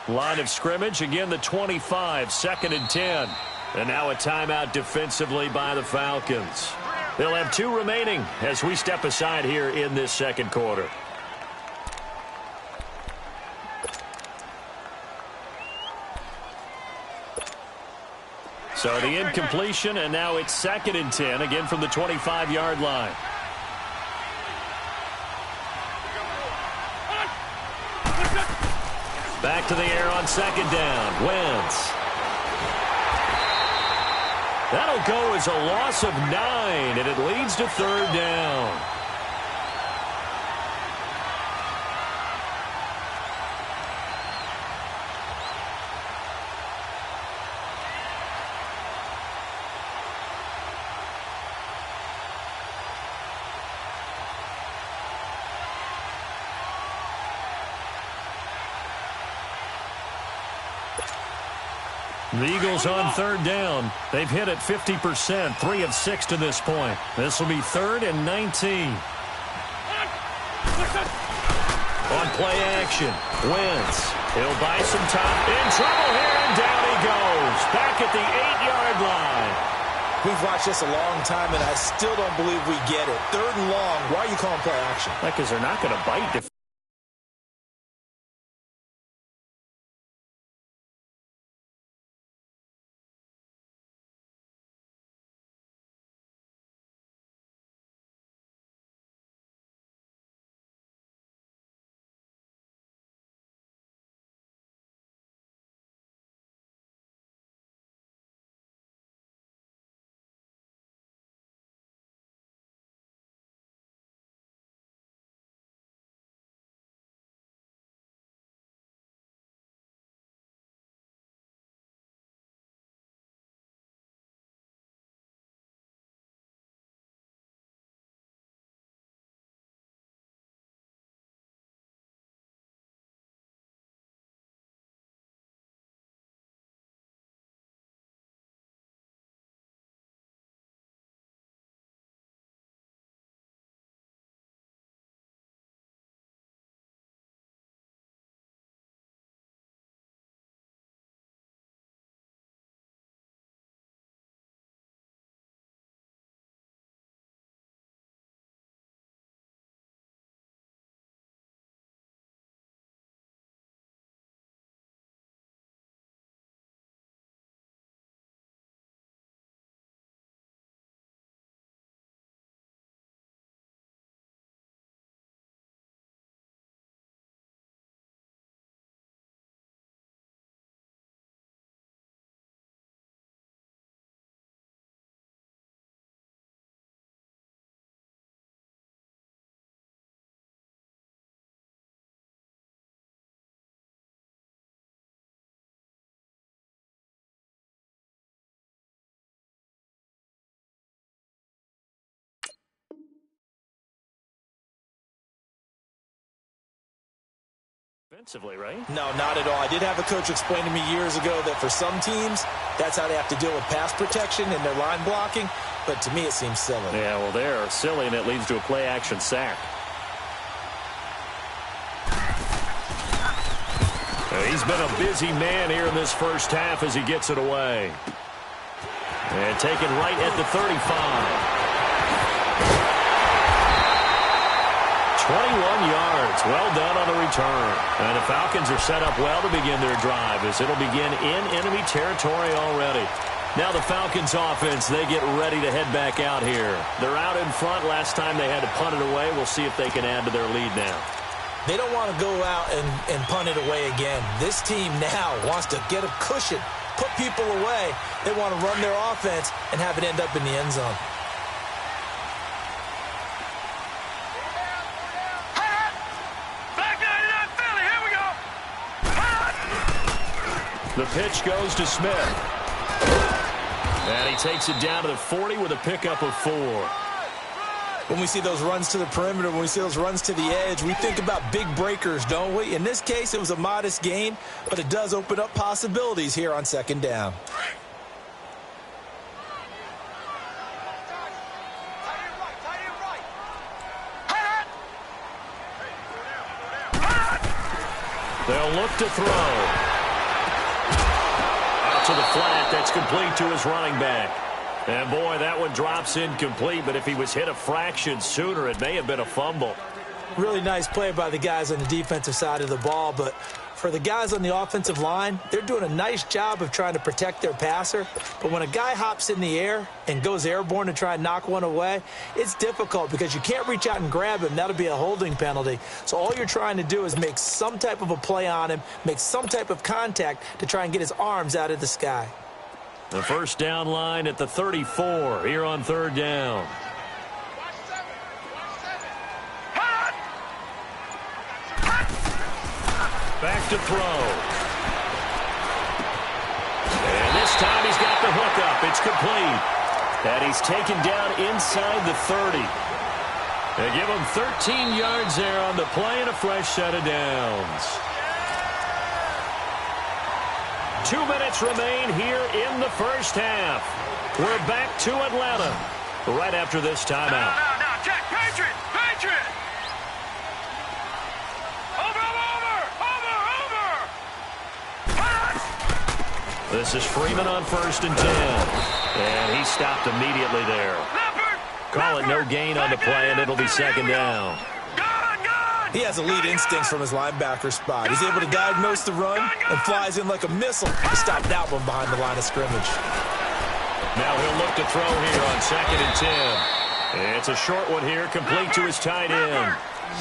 Line of scrimmage, again the 25, 2nd and 10. And now a timeout defensively by the Falcons. They'll have 2 remaining as we step aside here in this second quarter. So the incompletion, and now it's 2nd and 10, again from the 25-yard line. Back to the air on 2nd down. Wentz. That'll go as a loss of 9, and it leads to 3rd down. The Eagles on 3rd down. They've hit it 50%, 3 of 6 to this point. This will be 3rd and 19. On play action, Wentz. He'll buy some time. In trouble here, and down he goes. Back at the 8-yard line. We've watched this a long time, and I still don't believe we get it. 3rd and long. Why are you calling play action? Because they're not going to bite. Offensively, right? No, not at all. I did have a coach explain to me years ago that for some teams, that's how they have to deal with pass protection and their line blocking. But to me, it seems silly. Yeah, well, they're silly, and it leads to a play-action sack. He's been a busy man here in this first half as he gets it away. And taken right at the 35. 21 yards. Well done on the return. And the Falcons are set up well to begin their drive as it'll begin in enemy territory already. Now the Falcons offense, they get ready to head back out here. They're out in front. Last time they had to punt it away. We'll see if they can add to their lead now. They don't want to go out and punt it away again. This team now wants to get a cushion, put people away. They want to run their offense and have it end up in the end zone. The pitch goes to Smith. And he takes it down to the 40 with a pickup of 4. When we see those runs to the perimeter, when we see those runs to the edge, we think about big breakers, don't we? In this case, it was a modest gain, but it does open up possibilities here on 2nd down. They'll look to throw. to the flat. That's complete to his running back. And, boy, that one drops incomplete, but if he was hit a fraction sooner, it may have been a fumble. Really nice play by the guys on the defensive side of the ball, but for the guys on the offensive line, they're doing a nice job of trying to protect their passer. But when a guy hops in the air and goes airborne to try and knock one away, it's difficult because you can't reach out and grab him. That'll be a holding penalty. So all you're trying to do is make some type of a play on him, make some type of contact to try and get his arms out of the sky. The first down line at the 34 here on third down. Back to throw. And this time he's got the hook up. It's complete. And he's taken down inside the 30. They give him 13 yards there on the play and a fresh set of downs. 2 minutes remain here in the first half. We're back to Atlanta right after this timeout. No, check. Patriot. This is Freeman on 1st and 10. And he stopped immediately there. Call it no gain on the play, and it'll be second down. He has elite instincts from his linebacker spot. He's able to diagnose the run and flies in like a missile to stop that one behind the line of scrimmage. Now he'll look to throw here on 2nd and 10. It's a short one here, complete to his tight end.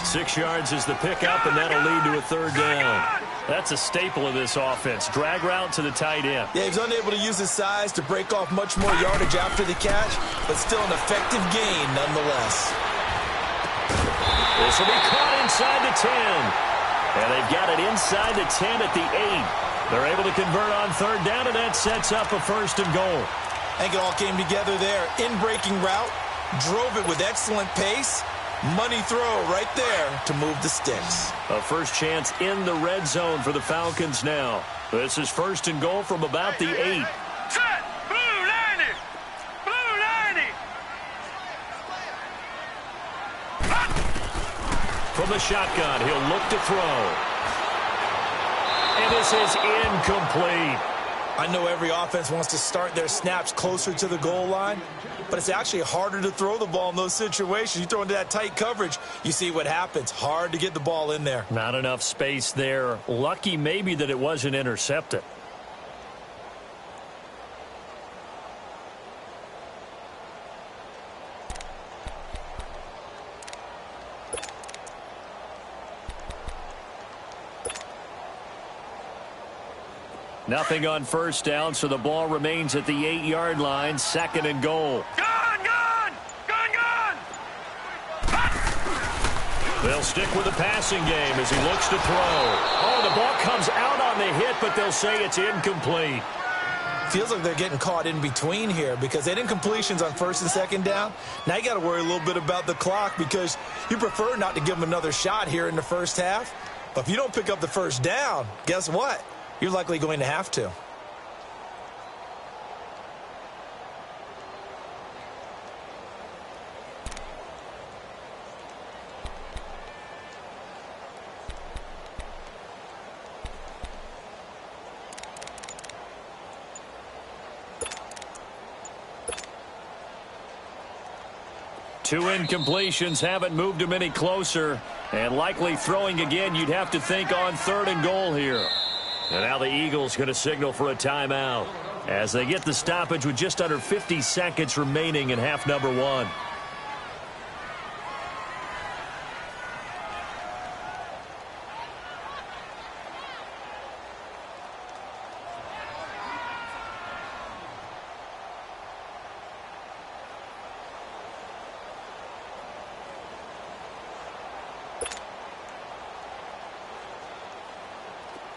6 yards is the pickup, and that'll lead to a third down. That's a staple of this offense. Drag route to the tight end. Yeah, he's unable to use his size to break off much more yardage after the catch, but still an effective gain nonetheless. This will be caught inside the 10. And they've got it inside the 10 at the 8. They're able to convert on third down, and that sets up a 1st and goal. I think it all came together there. In-breaking route, drove it with excellent pace. Money throw right there to move the sticks. A first chance in the red zone for the Falcons now. This is 1st and goal from about the 8. Set. Blue 90. From the shotgun, he'll look to throw. And this is incomplete. I know every offense wants to start their snaps closer to the goal line, but it's actually harder to throw the ball in those situations. You throw into that tight coverage, you see what happens. Hard to get the ball in there. Not enough space there. Lucky maybe that it wasn't intercepted. Nothing on first down, so the ball remains at the 8-yard line. 2nd and goal. Gun! They'll stick with the passing game as he looks to throw. Oh, the ball comes out on the hit, but they'll say it's incomplete. Feels like they're getting caught in between here because they had incompletions on 1st and 2nd down. Now you got to worry a little bit about the clock because you prefer not to give them another shot here in the first half. But if you don't pick up the first down, guess what? You're likely going to have to. Two incompletions haven't moved him any closer. And likely throwing again, you'd have to think on 3rd and goal here. And now the Eagles going to signal for a timeout as they get the stoppage with just under 50 seconds remaining in half number 1.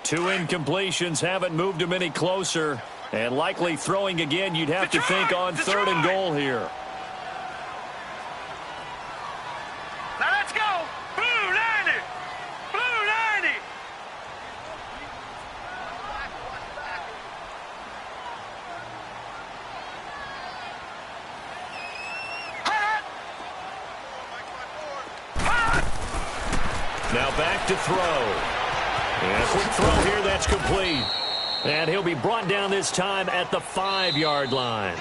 Two incompletions haven't moved him any closer. And likely throwing again, you'd have to think on 3rd and goal here. Now let's go. Blue 90. Blue 90. Now back to throw. And a quick throw here, that's complete. And he'll be brought down this time at the 5-yard line.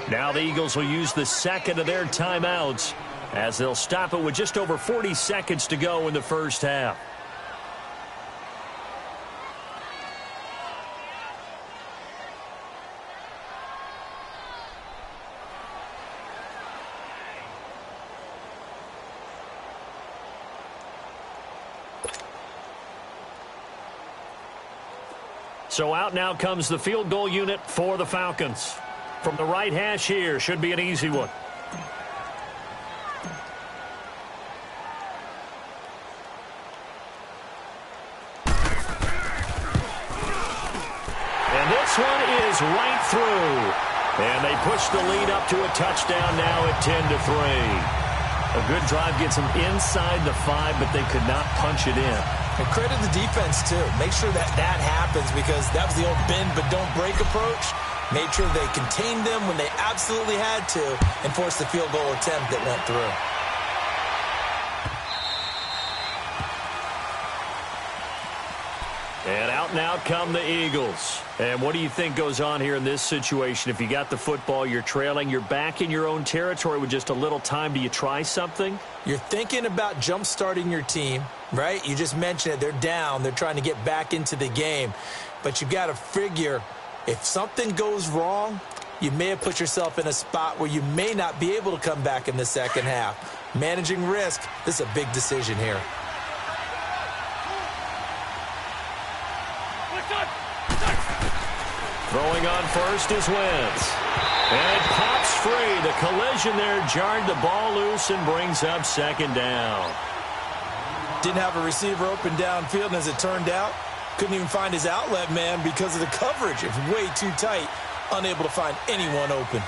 Now the Eagles will use the second of their timeouts as they'll stop it with just over 40 seconds to go in the first half. So out now comes the field goal unit for the Falcons. From the right hash here, should be an easy one. And this one is right through. And they push the lead up to a touchdown now at 10-3. A good drive gets them inside the 5, but they could not punch it in. And credit the defense, too. Make sure that happens because that was the old bend but don't break approach. Made sure they contained them when they absolutely had to and forced the field goal attempt that went through. And out and out come the Eagles. And what do you think goes on here in this situation? If you got the football, you're trailing, you're back in your own territory with just a little time. Do you try something? You're thinking about jump-starting your team, right? You just mentioned it. They're down. They're trying to get back into the game. But you've got to figure if something goes wrong, you may have put yourself in a spot where you may not be able to come back in the second half. Managing risk, this is a big decision here. Throwing on first is Wentz. And it pops free. The collision there jarred the ball loose and brings up second down. Didn't have a receiver open downfield, and as it turned out, couldn't even find his outlet man because of the coverage. It's way too tight, unable to find anyone open.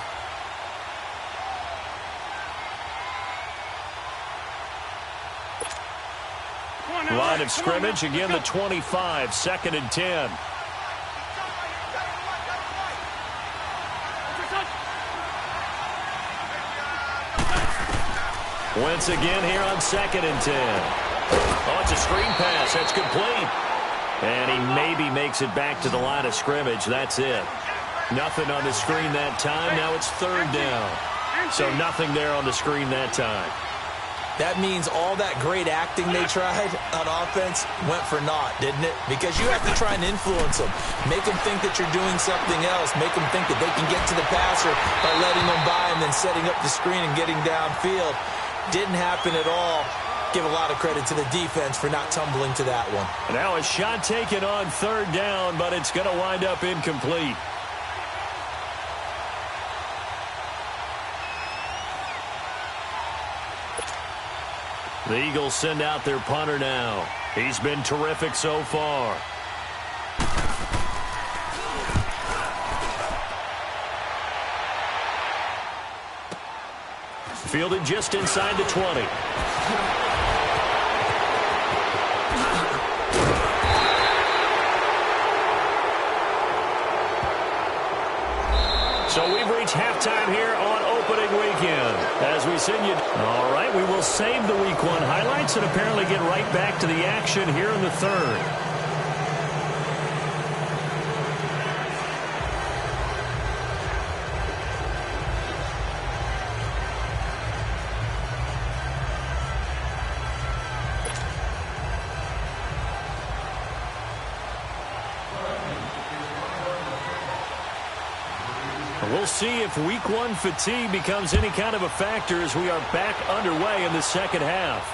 Line of scrimmage, again the 25, 2nd and 10. Wentz again here on 2nd and 10. Oh, it's a screen pass. That's complete. And he maybe makes it back to the line of scrimmage. That's it. Nothing on the screen that time. Now it's 3rd down. So nothing there on the screen that time. That means all that great acting they tried on offense went for naught, didn't it? Because you have to try and influence them. Make them think that you're doing something else. Make them think that they can get to the passer by letting them by and then setting up the screen and getting downfield. Didn't happen at all. Give a lot of credit to the defense for not tumbling to that one. Now a shot taken on 3rd down, but it's going to wind up incomplete. The Eagles send out their punter now. He's been terrific so far. Fielded just inside the 20. So we've reached halftime here on opening weekend. As we send you... All right, we will save the Week 1 highlights and apparently get right back to the action here in the 3rd. We'll see if Week 1 fatigue becomes any kind of a factor as we are back underway in the second half.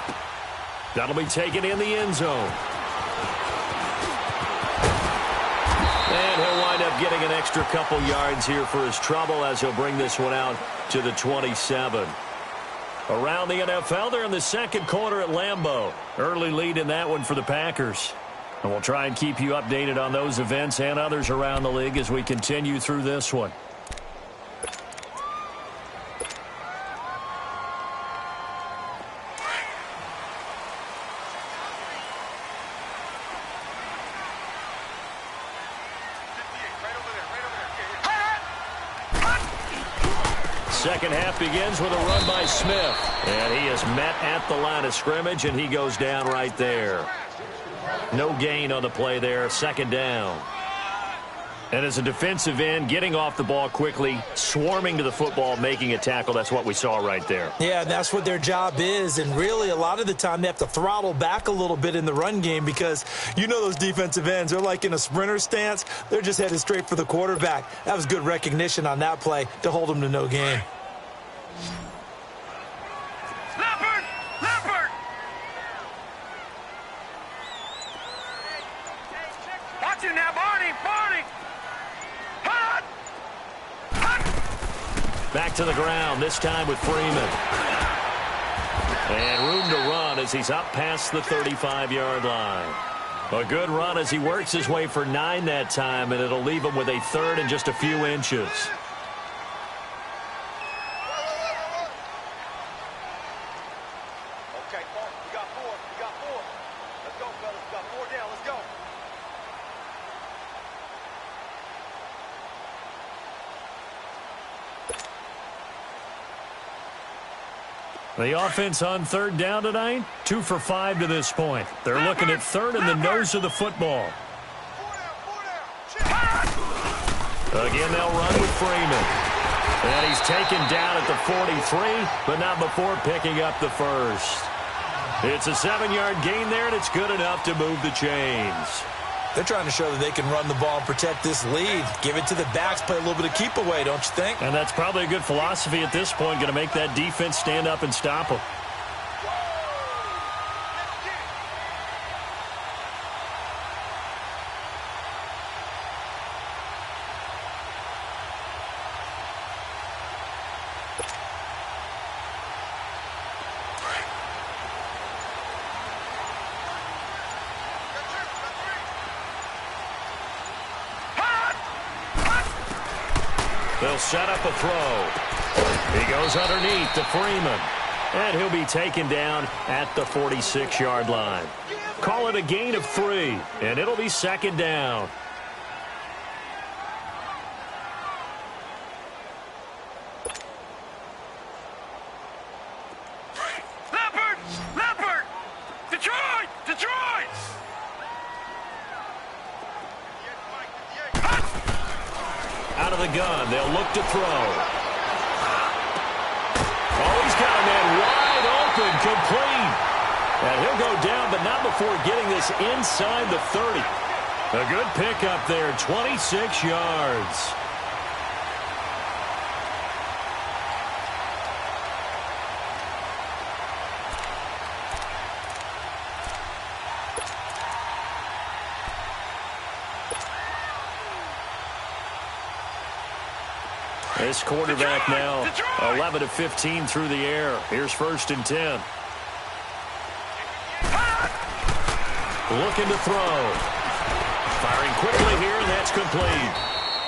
That'll be taken in the end zone. And he'll wind up getting an extra couple yards here for his trouble as he'll bring this one out to the 27. Around the NFL, they're in the second quarter at Lambeau. Early lead in that one for the Packers. And we'll try and keep you updated on those events and others around the league as we continue through this one. Second half begins with a run by Smith. And he is met at the line of scrimmage, and he goes down right there. No gain on the play there, 2nd down. And as a defensive end, getting off the ball quickly, swarming to the football, making a tackle, that's what we saw right there. Yeah, and that's what their job is. And really, a lot of the time, they have to throttle back a little bit in the run game because you know those defensive ends, they're like in a sprinter stance. They're just headed straight for the quarterback. That was good recognition on that play to hold them to no gain. Leopard! Leopard! Watch it now, Barney! Barney! Hut! Hut! Back to the ground, this time with Freeman. And room to run as he's up past the 35-yard line. A good run as he works his way for 9 that time, and it'll leave him with a third and just a few inches. Okay, Paul, we got 4. We got 4. Let's go, fellas. We got 4 down. Let's go. The offense on third down tonight, 2 for 5 to this point. They're looking at third in the nose of the football. 4 down. Again, they'll run with Freeman. And he's taken down at the 43, but not before picking up the first. It's a 7-yard gain there, and it's good enough to move the chains. They're trying to show that they can run the ball and protect this lead. Give it to the backs, play a little bit of keep away, don't you think? And that's probably a good philosophy at this point, going to make that defense stand up and stop them. They'll set up a throw. He goes underneath to Freeman. And he'll be taken down at the 46-yard line. Call it a gain of 3, and it'll be second down. Leopard! Leopard! Detroit! Detroit! Out of the gun, they'll look to throw. Oh, he's got a man wide open, complete. And he'll go down, but not before getting this inside the 30. A good pickup there, 26 yards. This quarterback now 11 of 15 through the air. Here's 1st and 10. Looking to throw. Firing quickly here, and that's complete.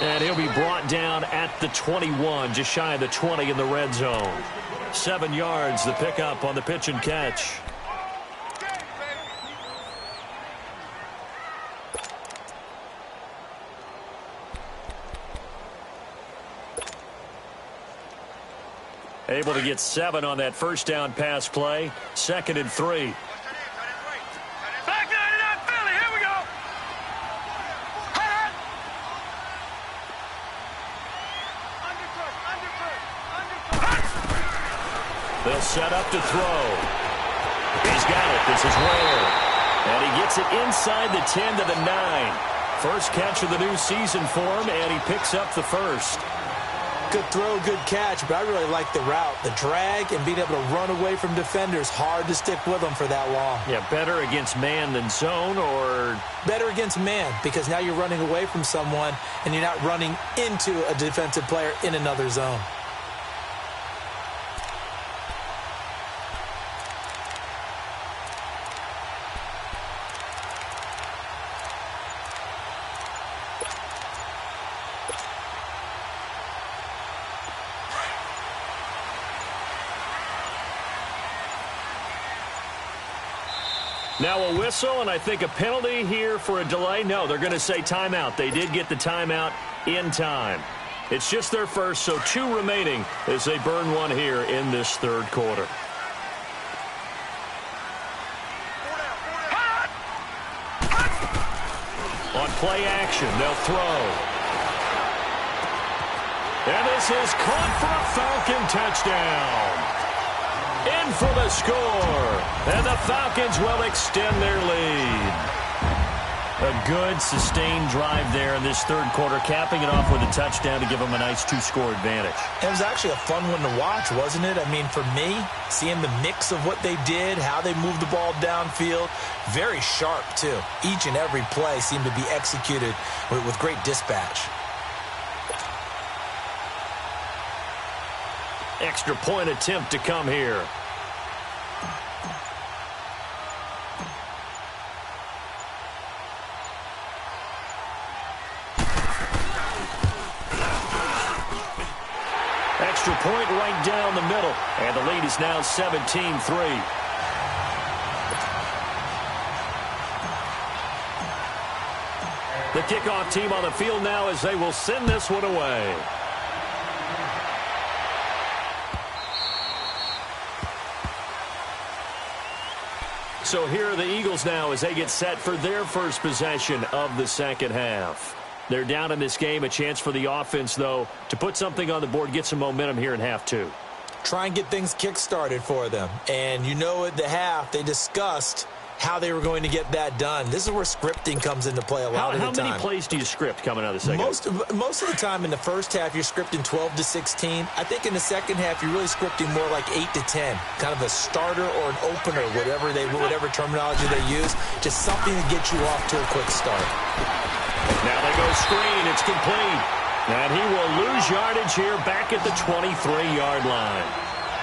And he'll be brought down at the 21, just shy of the 20 in the red zone. 7 yards, the pickup on the pitch and catch. Able to get 7 on that first down pass play. 2nd and 3. Back 99 Philly, here we go. They'll set up to throw. He's got it. This is Ware. And he gets it inside the 10 to the 9. First catch of the new season for him, and he picks up the first. Good throw, good catch, but I really like the route. The drag and being able to run away from defenders, hard to stick with them for that long. Yeah, better against man than zone, or? Better against man, because now you're running away from someone and you're not running into a defensive player in another zone. Now a whistle, and I think a penalty here for a delay. No, they're going to say timeout. They did get the timeout in time. It's just their first, so 2 remaining as they burn 1 here in this third quarter. On play action, they'll throw. And this is caught for a Falcon touchdown. In for the score. And the Falcons will extend their lead. A good, sustained drive there in this third quarter, capping it off with a touchdown to give them a nice two-score advantage. It was actually a fun one to watch, wasn't it? I mean, for me, seeing the mix of what they did, how they moved the ball downfield, very sharp, too. Each and every play seemed to be executed with great dispatch. Extra point attempt to come here. Extra point right down the middle. And the lead is now 17-3. The kickoff team on the field now as they will send this one away. So here are the Eagles now as they get set for their first possession of the second half. They're down in this game. A chance for the offense, though, to put something on the board, get some momentum here in half two. Try and get things kick-started for them. And you know at the half, they discussed how they were going to get that done. This is where scripting comes into play a lot of the time. How many plays do you script coming out of the second half? Most of the time in the first half, you're scripting 12 to 16. I think in the second half, you're really scripting more like 8 to 10. Kind of a starter or an opener, whatever terminology they use. Just something to get you off to a quick start. Now they go screen. It's complete. And he will lose yardage here back at the 23-yard line.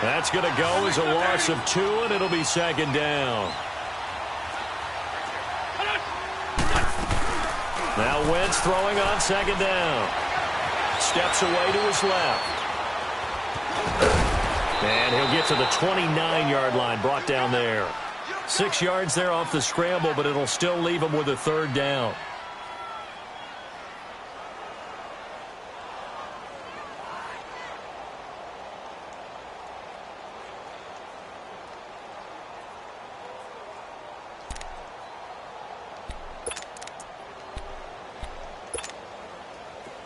That's going to go as a loss of 2, and it'll be second down. Now Wentz throwing on second down. Steps away to his left. And he'll get to the 29-yard line, brought down there. 6 yards there off the scramble, but it'll still leave him with a third down.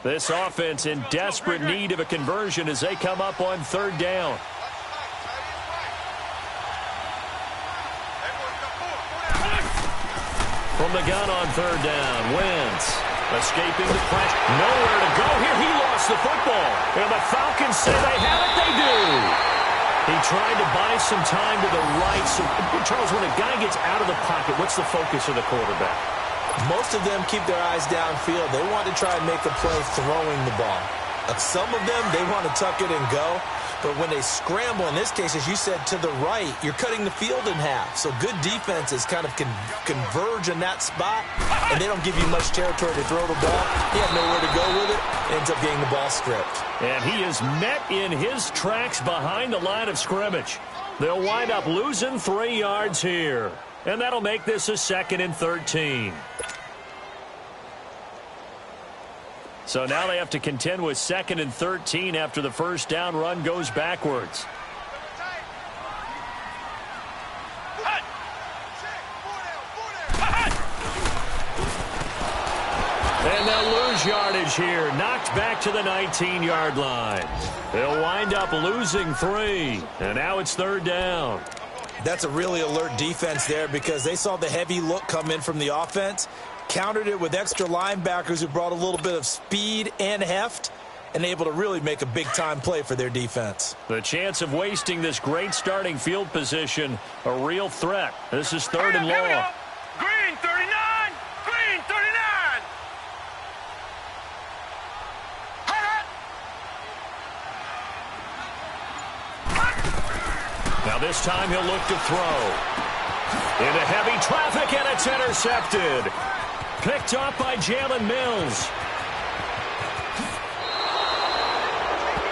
This offense in desperate need of a conversion as they come up on third down. From the gun on third down, Wentz escaping the pressure. Nowhere to go here. He lost the football. And the Falcons say they have it. They do. He tried to buy some time to the right. So, Charles, when a guy gets out of the pocket, what's the focus of the quarterback? Most of them keep their eyes downfield. They want to try and make a play throwing the ball. Some of them, they want to tuck it and go. But when they scramble, in this case, as you said, to the right, you're cutting the field in half. So good defenses kind of converge in that spot, and they don't give you much territory to throw the ball. He had nowhere to go with it. Ends up getting the ball stripped. And he is met in his tracks behind the line of scrimmage. They'll wind up losing 3 yards here. And that'll make this a 2nd and 13. So now they have to contend with 2nd and 13 after the first down run goes backwards. And they'll lose yardage here. Knocked back to the 19-yard line. They'll wind up losing 3. And now it's third down. That's a really alert defense there because they saw the heavy look come in from the offense, countered it with extra linebackers who brought a little bit of speed and heft, and able to really make a big-time play for their defense. The chance of wasting this great starting field position, a real threat. This is third and long. Green 39! Green 39! Now this time he'll look to throw. Into heavy traffic, and it's intercepted. Picked up by Jalen Mills.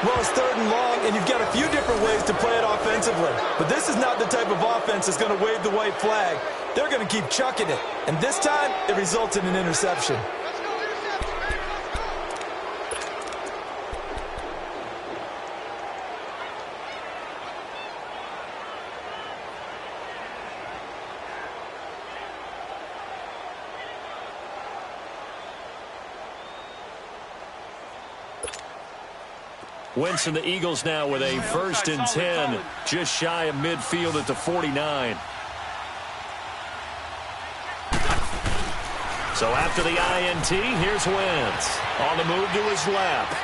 Well, it's third and long, and you've got a few different ways to play it offensively. But this is not the type of offense that's going to wave the white flag. They're going to keep chucking it. And this time, it results in an interception. Wentz and the Eagles now with a 1st and 10, just shy of midfield at the 49. So after the INT, here's Wentz. On the move to his left.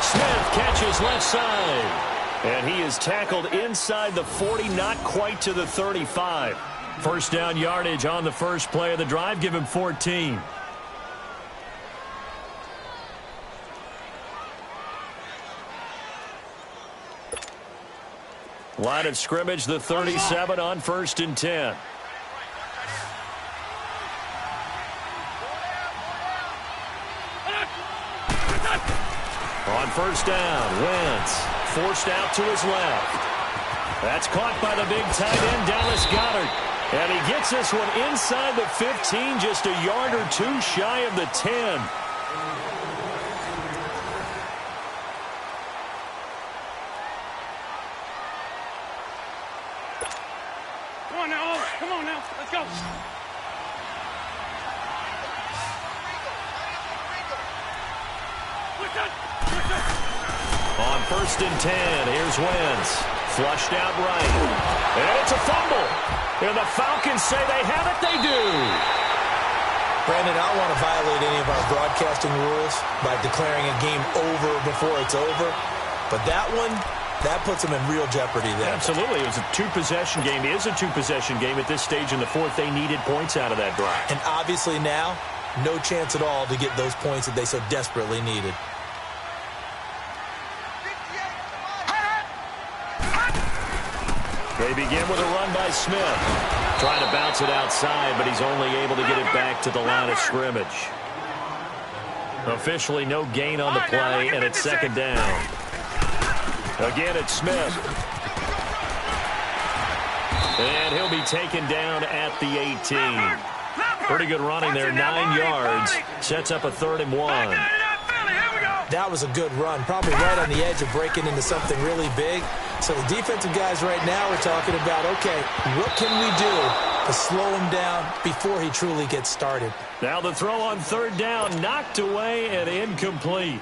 Smith catches left side. And he is tackled inside the 40, not quite to the 35. First down yardage on the first play of the drive. Give him 14. Line of scrimmage, the 37 on 1st and 10. On 1st down, Wentz forced out to his left. That's caught by the big tight end, Dallas Goedert. And he gets this one inside the 15, just a yard or two shy of the 10. Come on now. Let's go. On 1st and 10, here's Wentz. Flushed out right. And it's a fumble. And the Falcons say they have it. They do. Brandon, I don't want to violate any of our broadcasting rules by declaring a game over before it's over. But that one, that puts them in real jeopardy there. Absolutely. It was a two-possession game. It is a two-possession game at this stage in the fourth. They needed points out of that drive. And obviously now, no chance at all to get those points that they so desperately needed. They begin with a run by Smith. Trying to bounce it outside, but he's only able to get it back to the line of scrimmage. Officially no gain on the play, and it's 2nd down. Again, it's Smith. And he'll be taken down at the 18. Pretty good running there, 9 yards. Sets up a 3rd and 1. That was a good run, probably right on the edge of breaking into something really big. So the defensive guys right now are talking about, okay, what can we do to slow him down before he truly gets started? Now the throw on 3rd down, knocked away and incomplete.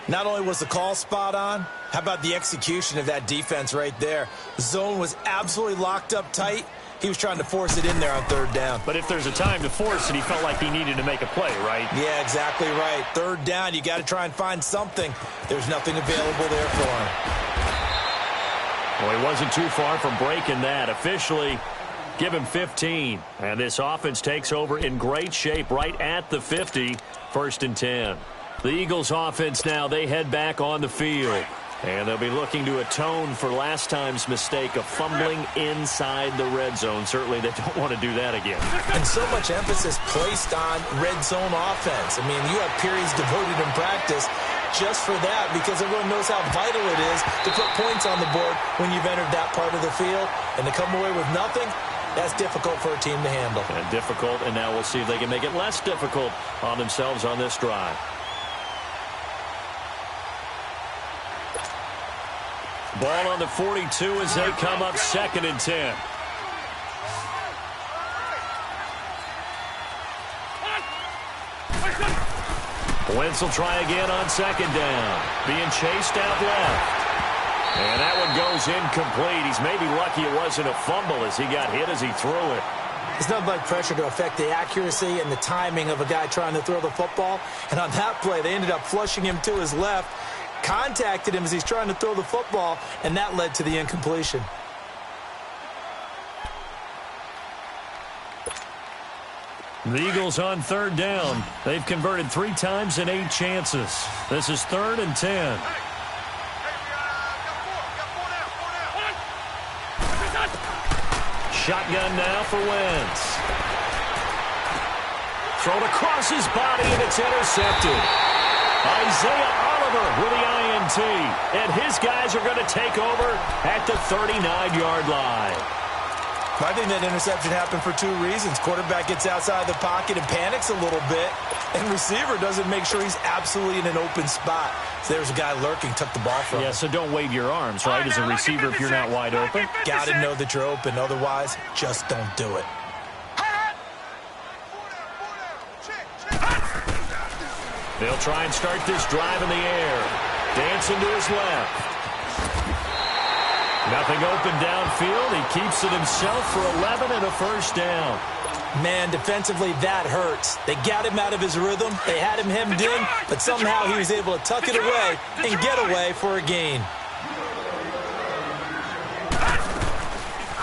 Not only was the call spot on, how about the execution of that defense right there? The zone was absolutely locked up tight. He was trying to force it in there on 3rd down. But if there's a time to force it, he felt like he needed to make a play, right? Yeah, exactly right. 3rd down, you got to try and find something. There's nothing available there for him. Well, he wasn't too far from breaking that. Officially, give him 15. And this offense takes over in great shape right at the 50. 1st and 10. The Eagles offense now, they head back on the field. And they'll be looking to atone for last time's mistake of fumbling inside the red zone. Certainly they don't want to do that again. And so much emphasis placed on red zone offense. I mean, you have periods devoted in practice just for that because everyone knows how vital it is to put points on the board when you've entered that part of the field. And to come away with nothing, that's difficult for a team to handle. And difficult, and now we'll see if they can make it less difficult on themselves on this drive. Ball on the 42 as they come up 2nd and 10. Wentz will try again on 2nd down. Being chased out left. And that one goes incomplete. He's maybe lucky it wasn't a fumble as he got hit as he threw it. It's nothing like pressure to affect the accuracy and the timing of a guy trying to throw the football. And on that play, they ended up flushing him to his left. Contacted him as he's trying to throw the football, and that led to the incompletion. The Eagles on 3rd down. They've converted 3 times in 8 chances. This is 3rd and 10. Shotgun now for Wentz. Thrown across his body, and it's intercepted. Isaiah Oliver with the INT. And his guys are going to take over at the 39-yard line. I think that interception happened for 2 reasons. Quarterback gets outside the pocket and panics a little bit. And receiver doesn't make sure he's absolutely in an open spot. So there's a guy lurking, took the ball from him. Yeah, so don't wave your arms, right, as a receiver if you're not wide open. Got to know that you're open. Otherwise, just don't do it. They'll try and start this drive in the air. Dancing to his left. Nothing open downfield. He keeps it himself for 11 and a first down. Man, defensively, that hurts. They got him out of his rhythm. They had him hemmed in, but somehow he was able to tuck it away and get away for a gain.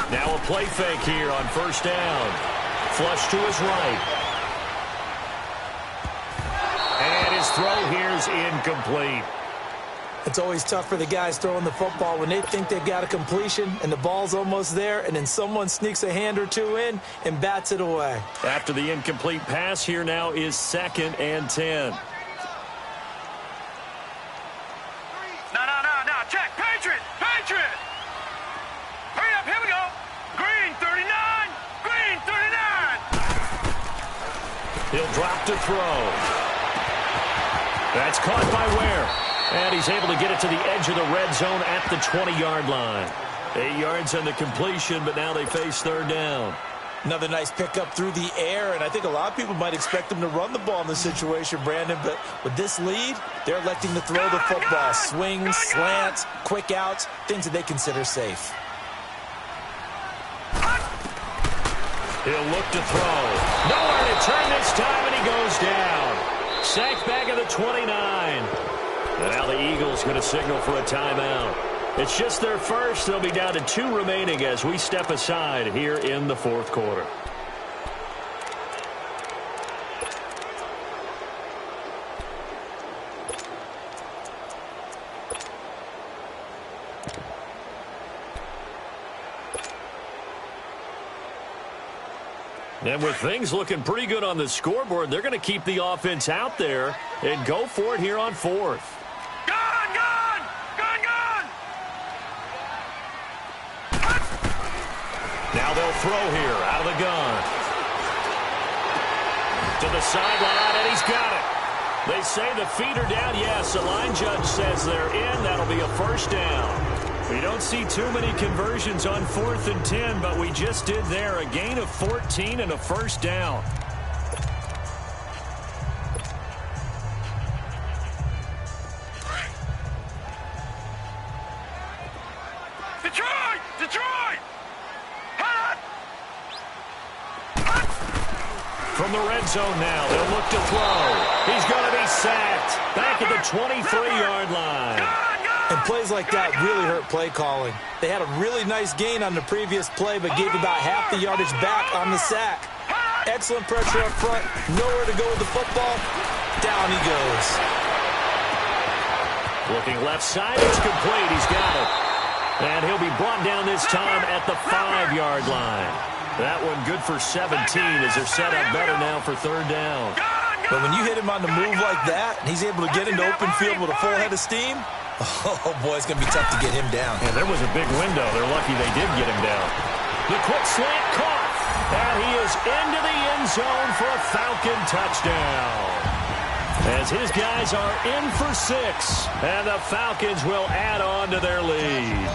Now a play fake here on first down. Flush to his right. And his throw here is incomplete. It's always tough for the guys throwing the football when they think they've got a completion and the ball's almost there, and then someone sneaks a hand or two in and bats it away. After the incomplete pass, here now is 2nd and 10. No. Check. Patriot. Hurry up. Here we go. Green 39. Green 39. He'll drop to throw. That's caught by Ware. And he's able to get it to the edge of the red zone at the 20-yard line. 8 yards on the completion, but now they face third down. Another nice pickup through the air, and I think a lot of people might expect them to run the ball in this situation, Brandon, but with this lead, they're electing to throw the football. Swings, slants, quick outs, things that they consider safe. He'll look to throw. Nowhere to turn this time, and he goes down. Sacked back at the 29. And now the Eagles going to signal for a timeout. It's just their first. They'll be down to 2 remaining as we step aside here in the fourth quarter. And with things looking pretty good on the scoreboard, they're going to keep the offense out there and go for it here on 4th. Now they'll throw here out of the gun. To the sideline, and he's got it. They say the feet are down. Yes, the line judge says they're in. That'll be a first down. We don't see too many conversions on 4th and 10, but we just did there. A gain of 14 and a first down. Detroit! From the red zone now, they'll look to throw. He's going to be sacked back at the 23-yard line. And plays like that really hurt play calling. They had a really nice gain on the previous play, but gave about half the yardage back on the sack. Excellent pressure up front. Nowhere to go with the football. Down he goes. Looking left side, it's complete. He's got it. And he'll be brought down this time at the 5-yard line. That one good for 17 as they're set up better now for third down. But when you hit him on the move like that, and he's able to get into open field with a full head of steam, oh, boy, it's going to be tough to get him down. And there was a big window. They're lucky they did get him down. The quick slant caught. And he is into the end zone for a Falcon touchdown. As his guys are in for 6. And the Falcons will add on to their lead.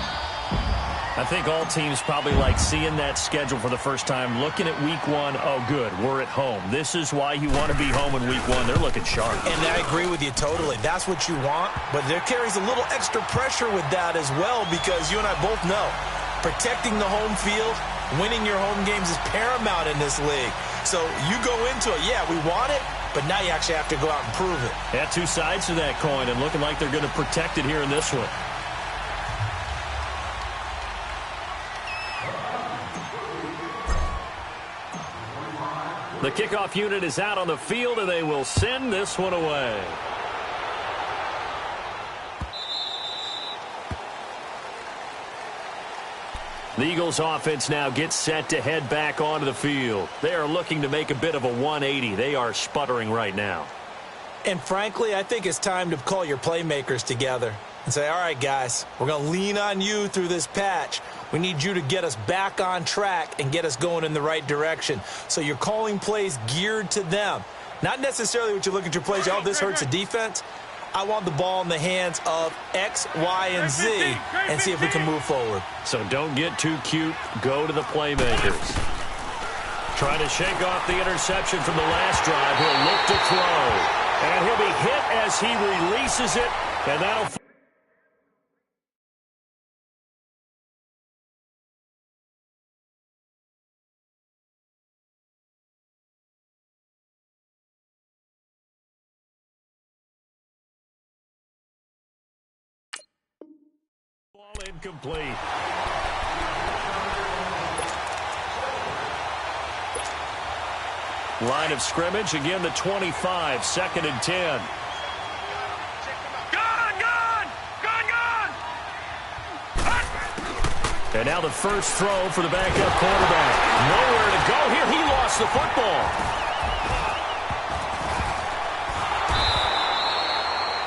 I think all teams probably like seeing that schedule for the first time, looking at week 1. Oh, good, we're at home. This is why you want to be home in week 1. They're looking sharp. And I agree with you totally. That's what you want. But there carries a little extra pressure with that as well, because you and I both know protecting the home field, winning your home games is paramount in this league. So you go into it, yeah, we want it, but now you actually have to go out and prove it. Yeah, 2 sides to that coin, and looking like they're going to protect it here in this one. The kickoff unit is out on the field, and they will send this one away. The Eagles offense now gets set to head back onto the field. They are looking to make a bit of a 180. They are sputtering right now. And frankly, I think it's time to call your playmakers together and say, all right, guys, we're going to lean on you through this patch. We need you to get us back on track and get us going in the right direction. So you're calling plays geared to them. Not necessarily what you look at your plays, oh, this hurts the defense. I want the ball in the hands of X, Y, and Z and see if we can move forward. So don't get too cute. Go to the playmakers. Trying to shake off the interception from the last drive. He'll look to throw. And he'll be hit as he releases it. And that'll... incomplete. Line of scrimmage, again the 25, 2nd and 10. And now the first throw for the backup quarterback. Nowhere to go here. He lost the football.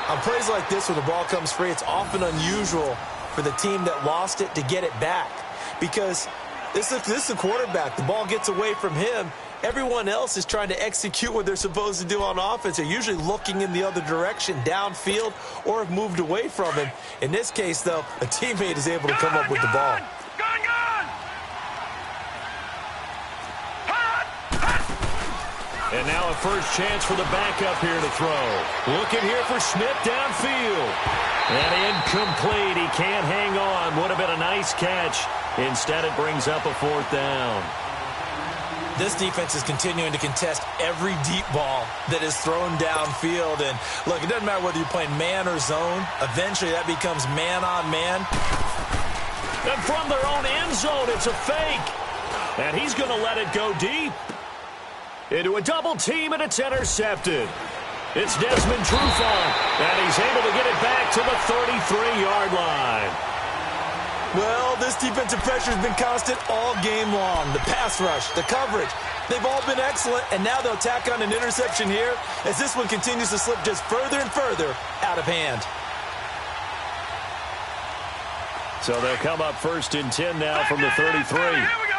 On plays like this where the ball comes free, it's often unusual for the team that lost it to get it back. Because this is the quarterback. The ball gets away from him. Everyone else is trying to execute what they're supposed to do on offense. They're usually looking in the other direction, downfield, or have moved away from him. In this case, though, a teammate is able to come up with the ball. And now a first chance for the backup here to throw. Looking here for Smith downfield. And incomplete. He can't hang on. Would have been a nice catch. Instead, it brings up a 4th down. This defense is continuing to contest every deep ball that is thrown downfield. And, look, it doesn't matter whether you're playing man or zone. Eventually, that becomes man-on-man. And from their own end zone, it's a fake. And he's going to let it go deep. Into a double team, and it's intercepted. It's Desmond Trufant, and he's able to get it back to the 33-yard line. Well, this defensive pressure has been constant all game long. The pass rush, the coverage, they've all been excellent, and now they'll tack on an interception here as this one continues to slip just further and further out of hand. So they'll come up 1st and 10 now from the 33. Here we go.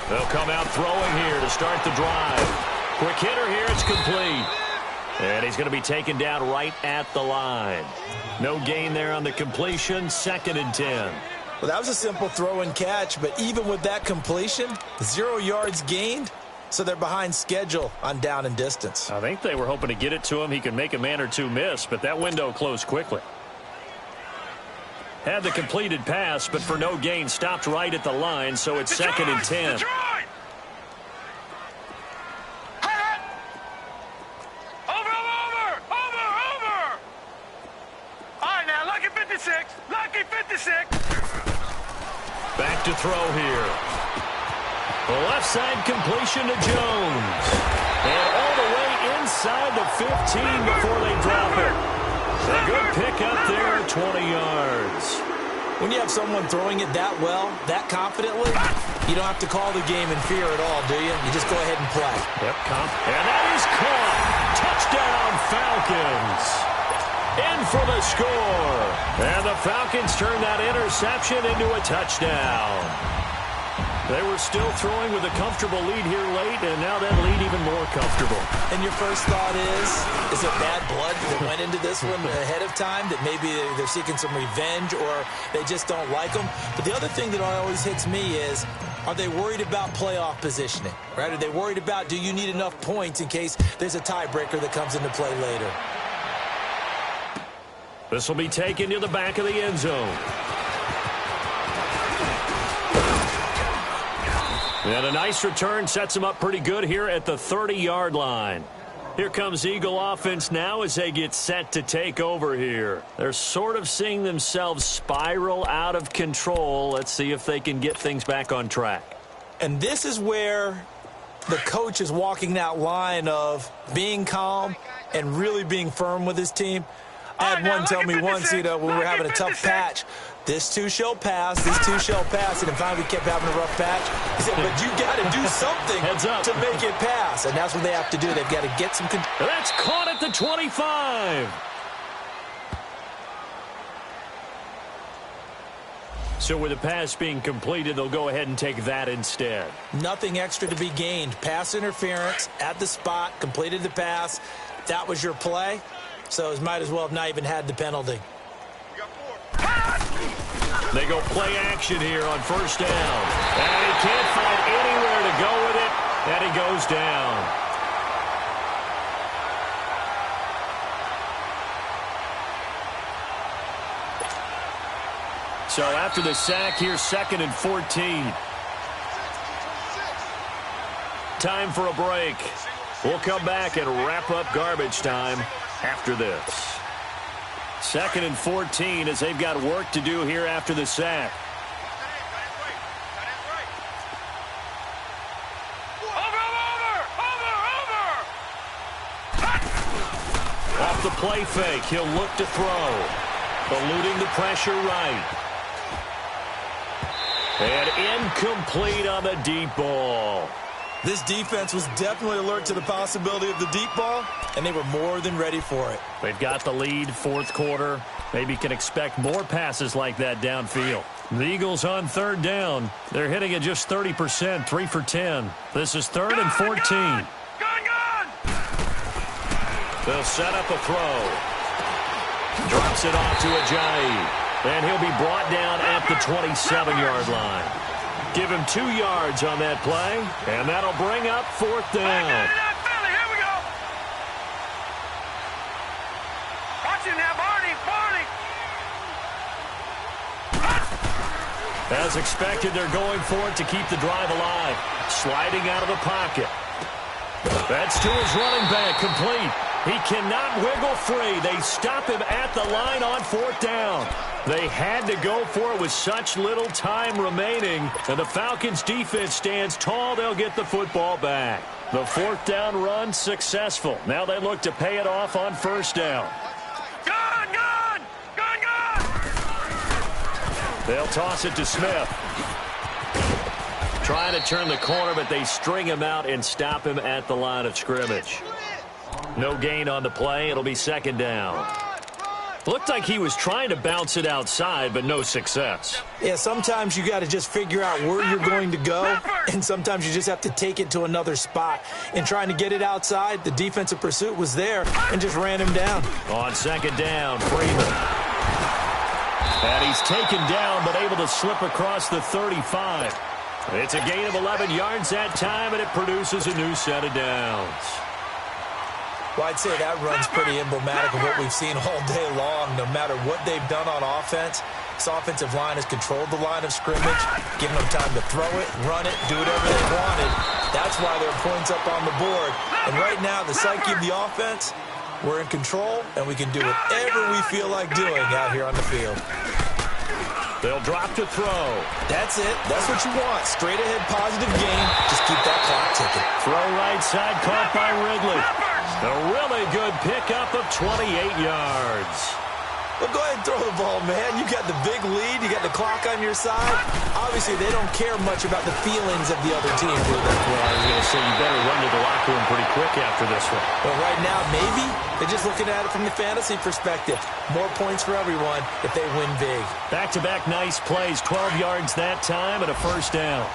They'll come out throwing here to start the drive. Quick hitter here, it's complete. And he's going to be taken down right at the line. No gain there on the completion, 2nd and 10. Well, that was a simple throw and catch, but even with that completion, 0 yards gained, so they're behind schedule on down and distance. I think they were hoping to get it to him. He could make a man or two miss, but that window closed quickly. Had the completed pass, but for no gain, stopped right at the line, so it's 2nd and 10. Lucky 56. Back to throw here. The left side completion to Jones. And all the way inside the 15 before they drop it. A good pickup there, 20 yards. When you have someone throwing it that well, that confidently, you don't have to call the game in fear at all, do you? You just go ahead and play. Yep, and that is caught. Touchdown, Falcons. In for the score. And the Falcons turn that interception into a touchdown. They were still throwing with a comfortable lead here late, and now that lead even more comfortable. And your first thought is it bad blood that went into this one ahead of time, that maybe they're seeking some revenge or they just don't like them? But the other thing that always hits me is, are they worried about playoff positioning? Right? Are they worried about, do you need enough points in case there's a tiebreaker that comes into play later? This will be taken to the back of the end zone. And a nice return sets them up pretty good here at the 30-yard line. Here comes Eagle offense now as they get set to take over here. They're sort of seeing themselves spiral out of control. Let's see if they can get things back on track. And this is where the coach is walking that line of being calm and really being firm with his team. I had one tell me once, when we were having a tough patch, this too shall pass, this too shall pass, and then finally we kept having a rough patch. He said, but you got to do something to make it pass, and that's what they have to do. They've got to get some control. That's caught at the 25. So with the pass being completed, they'll go ahead and take that instead. Nothing extra to be gained. Pass interference at the spot, completed the pass. That was your play. So it might as well have not even had the penalty. They go play action here on first down. And he can't find anywhere to go with it. And he goes down. So after the sack, here's 2nd and 14. Time for a break. We'll come back and wrap up garbage time after this. 2nd and 14 as they've got work to do here after the sack. Off the play fake, he'll look to throw. Eluding the pressure right. And incomplete on the deep ball. This defense was definitely alert to the possibility of the deep ball, and they were more than ready for it. They've got the lead, 4th quarter. Maybe can expect more passes like that downfield. The Eagles on 3rd down. They're hitting at just 30%, 3 for 10. This is 3rd and 14. Gone! They'll set up a throw. Drops it off to Ajayi. And he'll be brought down at the 27-yard line. Give him 2 yards on that play, and that'll bring up 4th down. Here we go. Watch it now, Barney. As expected, they're going for it to keep the drive alive. Sliding out of the pocket. That's to his running back, complete. He cannot wiggle free. They stop him at the line on 4th down. They had to go for it with such little time remaining. And the Falcons' defense stands tall. They'll get the football back. The 4th down run successful. Now they look to pay it off on 1st down. Gone! They'll toss it to Smith. Trying to turn the corner, but they string him out and stop him at the line of scrimmage. No gain on the play. It'll be 2nd down. Looked like he was trying to bounce it outside, but no success. Yeah, sometimes you got to just figure out where you're going to go, and sometimes you just have to take it to another spot. And trying to get it outside, the defensive pursuit was there and just ran him down. On 2nd down, Freeman. And he's taken down, but able to slip across the 35. It's a gain of 11 yards that time, and it produces a new set of downs. Well, I'd say that run's pretty emblematic of what we've seen all day long. No matter what they've done on offense, this offensive line has controlled the line of scrimmage, given them time to throw it, run it, do whatever they wanted. That's why there are points up on the board. And right now, the psyche of the offense, we're in control, and we can do whatever we feel like doing out here on the field. They'll drop to throw. That's it. That's what you want. Straight ahead positive game. Just keep that clock ticking. Throw right side, caught by Ridley. A really good pickup of 28 yards. Well, go ahead and throw the ball, man. You got the big lead. You got the clock on your side. Obviously, they don't care much about the feelings of the other team, do they? Well, I was going to say you better run to the locker room pretty quick after this one. Well, right now, maybe they're just looking at it from the fantasy perspective. More points for everyone if they win big. Back-to-back nice plays, 12 yards that time and a 1st down.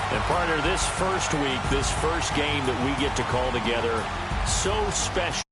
And partner, this first week, this first game that we get to call together, so special.